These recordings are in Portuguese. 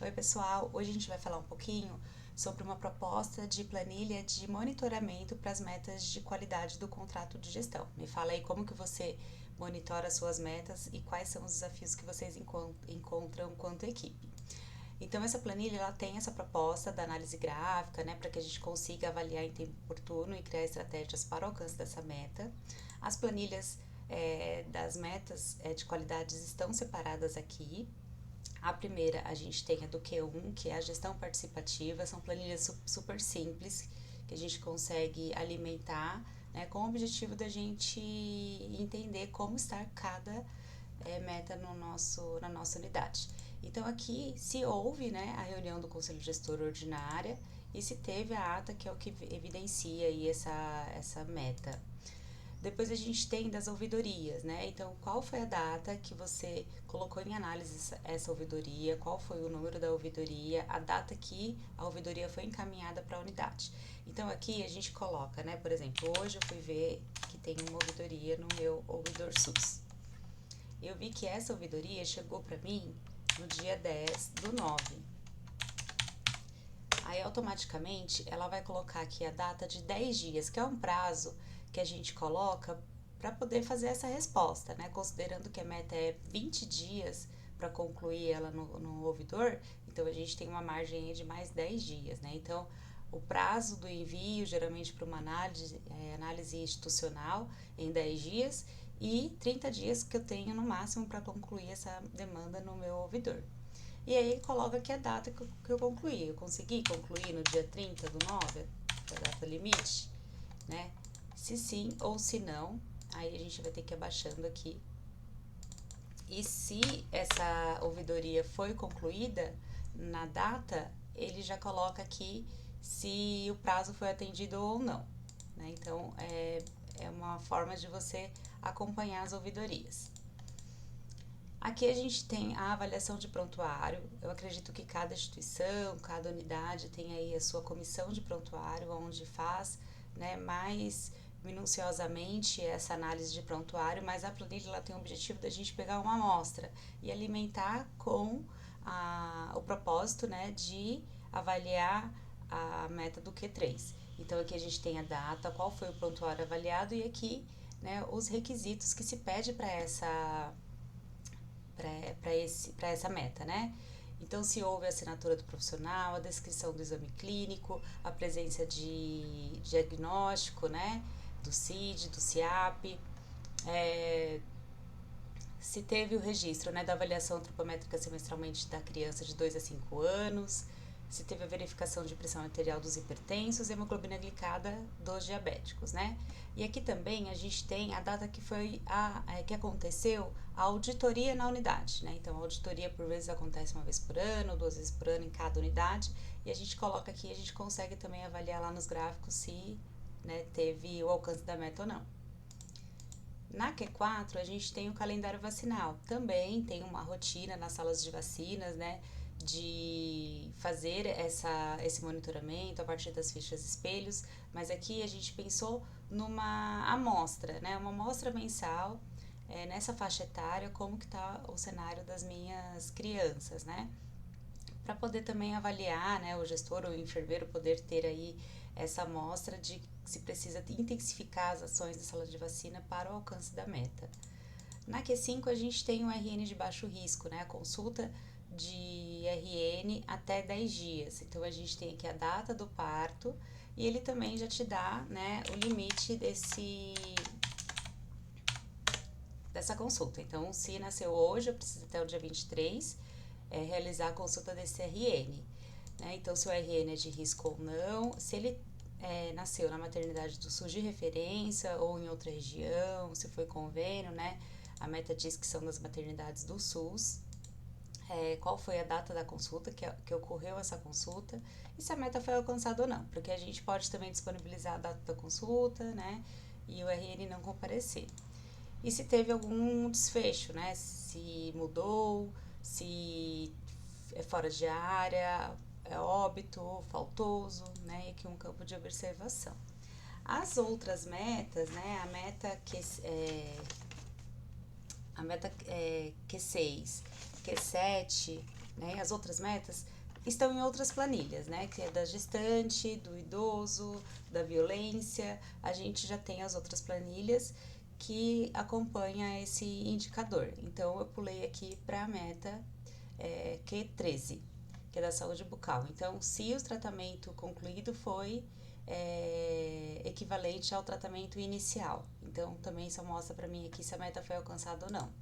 Oi pessoal, hoje a gente vai falar um pouquinho sobre uma proposta de planilha de monitoramento para as metas de qualidade do contrato de gestão. Me fala aí como que você monitora as suas metas e quais são os desafios que vocês encontram quanto equipe. Então essa planilha ela tem essa proposta da análise gráfica, né, para que a gente consiga avaliar em tempo oportuno e criar estratégias para o alcance dessa meta. As planilhas das metas de qualidades estão separadas aqui. A primeira a gente tem a do Q1, que é a gestão participativa, são planilhas super simples que a gente consegue alimentar, né, com o objetivo da gente entender como está cada meta na nossa unidade. Então aqui se houve, né, a reunião do Conselho Gestor ordinária e se teve a ata, que é o que evidencia aí essa meta. Depois a gente tem das ouvidorias, né? Então, qual foi a data que você colocou em análise essa ouvidoria, qual foi o número da ouvidoria, a data que a ouvidoria foi encaminhada para a unidade. Então, aqui a gente coloca, né? Por exemplo, hoje eu fui ver que tem uma ouvidoria no meu ouvidor SUS. Eu vi que essa ouvidoria chegou para mim no dia 10/9. Aí, automaticamente, ela vai colocar aqui a data de 10 dias, que é um prazo que a gente coloca para poder fazer essa resposta, né? Considerando que a meta é 20 dias para concluir ela no ouvidor, então a gente tem uma margem aí de mais 10 dias, né? Então, o prazo do envio, geralmente para uma análise institucional, em 10 dias, e 30 dias que eu tenho no máximo para concluir essa demanda no meu ouvidor. E aí coloca aqui a data que eu concluí. Eu consegui concluir no dia 30/9, que é a data limite, né? Se sim ou se não, aí a gente vai ter que ir abaixando aqui. E se essa ouvidoria foi concluída na data, ele já coloca aqui se o prazo foi atendido ou não, né? Então, é uma forma de você acompanhar as ouvidorias. Aqui a gente tem a avaliação de prontuário. Eu acredito que cada instituição, cada unidade tem aí a sua comissão de prontuário, onde faz, né, mais minuciosamente essa análise de prontuário, mas a planilha ela tem o objetivo da gente pegar uma amostra e alimentar com o propósito, né, de avaliar a meta do Q3. Então aqui a gente tem a data, qual foi o prontuário avaliado e aqui, né, os requisitos que se pede para essa meta, né? Então, se houve a assinatura do profissional, a descrição do exame clínico, a presença de diagnóstico, né? Do CID, do CIAP, se teve o registro, né, da avaliação antropométrica semestralmente da criança de 2 a 5 anos, se teve a verificação de pressão arterial dos hipertensos e hemoglobina glicada dos diabéticos, né? E aqui também a gente tem a data que que aconteceu a auditoria na unidade, né? Então, a auditoria por vezes acontece uma vez por ano, 2 vezes por ano em cada unidade, e a gente coloca aqui, a gente consegue também avaliar lá nos gráficos se, né, teve o alcance da meta ou não. Na Q4, a gente tem o calendário vacinal. Também tem uma rotina nas salas de vacinas, né? De fazer esse monitoramento a partir das fichas espelhos, mas aqui a gente pensou numa amostra, né? Uma amostra mensal nessa faixa etária, como que está o cenário das minhas crianças, né? Para poder também avaliar, né, o gestor ou o enfermeiro poder ter aí essa amostra de se precisa intensificar as ações da sala de vacina para o alcance da meta. Na Q5 a gente tem o RN de baixo risco, né, a consulta de RN até 10 dias. Então a gente tem aqui a data do parto e ele também já te dá, né, o limite dessa consulta. Então, se nasceu hoje, eu preciso até o dia 23 realizar a consulta desse RN. Né? Então, se o RN é de risco ou não, se ele nasceu na maternidade do SUS de referência ou em outra região, se foi convênio, né? A meta diz que são das maternidades do SUS. Qual foi a data da consulta, que ocorreu essa consulta, e se a meta foi alcançada ou não, porque a gente pode também disponibilizar a data da consulta, né? E o RN não comparecer. E se teve algum desfecho, né? Se mudou, se é fora de área, é óbito, faltoso, né? E aqui um campo de observação. As outras metas, né? A meta Q6, Q7 né? As outras metas estão em outras planilhas, né? Que é da gestante, do idoso, da violência. A gente já tem as outras planilhas que acompanha esse indicador. Então, eu pulei aqui para a meta Q13, que é da saúde bucal. Então, se o tratamento concluído foi equivalente ao tratamento inicial. Então, também só mostra para mim aqui se a meta foi alcançada ou não.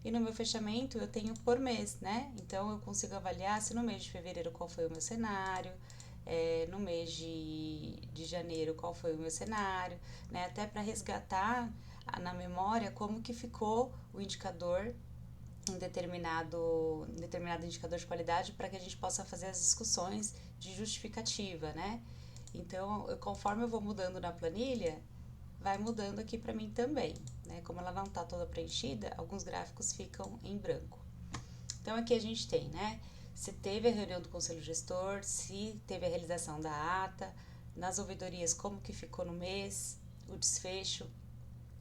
E no meu fechamento eu tenho por mês, né? Então eu consigo avaliar se no mês de fevereiro qual foi o meu cenário, no mês de janeiro qual foi o meu cenário, né? Até para resgatar na memória como que ficou o indicador em determinado indicador de qualidade para que a gente possa fazer as discussões de justificativa, né? Então, conforme eu vou mudando na planilha, vai mudando aqui para mim também, né? Como ela não está toda preenchida, alguns gráficos ficam em branco. Então, aqui a gente tem, né? Se teve a reunião do conselho gestor, se teve a realização da ata, nas ouvidorias como que ficou no mês, o desfecho,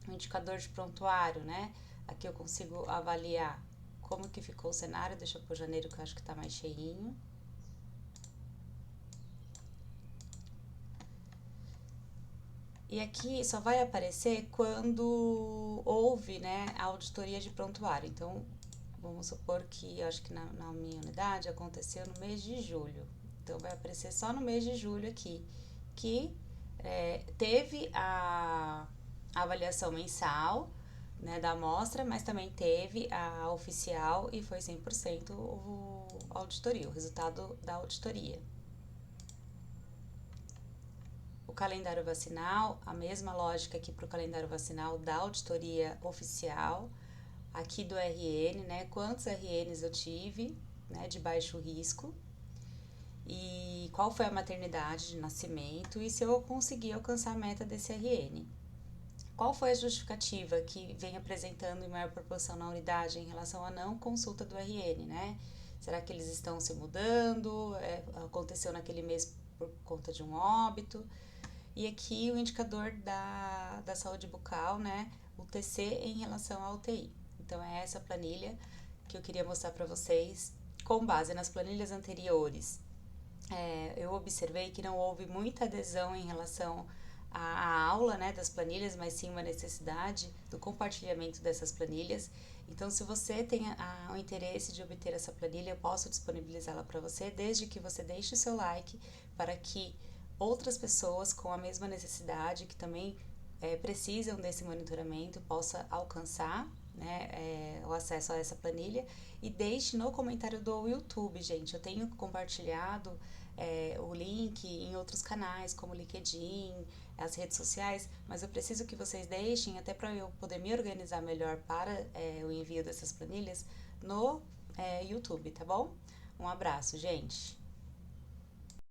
o indicador de prontuário, né? Aqui eu consigo avaliar como que ficou o cenário, deixa eu pôr janeiro que eu acho que tá mais cheinho. E aqui só vai aparecer quando houve, né, a auditoria de prontuário. Então, vamos supor que, eu acho que na minha unidade aconteceu no mês de julho. Então, vai aparecer só no mês de julho aqui, que teve a avaliação mensal, né, da amostra, mas também teve a oficial e foi 100% a auditoria, o resultado da auditoria. O calendário vacinal, a mesma lógica aqui para o calendário vacinal da auditoria oficial, aqui do RN, né? Quantos RNs eu tive, né, de baixo risco, e qual foi a maternidade de nascimento e se eu consegui alcançar a meta desse RN. Qual foi a justificativa que vem apresentando em maior proporção na unidade em relação à não consulta do RN, né? Será que eles estão se mudando? Aconteceu naquele mês por conta de um óbito? E aqui o indicador da saúde bucal, né? O TC em relação à UTI. Então, é essa planilha que eu queria mostrar para vocês com base nas planilhas anteriores. Eu observei que não houve muita adesão em relação à aula, né, das planilhas, mas sim uma necessidade do compartilhamento dessas planilhas. Então, se você tem o interesse de obter essa planilha, eu posso disponibilizá-la para você, desde que você deixe o seu like para que outras pessoas com a mesma necessidade, que também precisam desse monitoramento, possa alcançar, né, o acesso a essa planilha. E deixe no comentário do YouTube, gente. Eu tenho compartilhado o link em outros canais, como o LinkedIn, as redes sociais, mas eu preciso que vocês deixem, até para eu poder me organizar melhor para o envio dessas planilhas, no YouTube, tá bom? Um abraço, gente!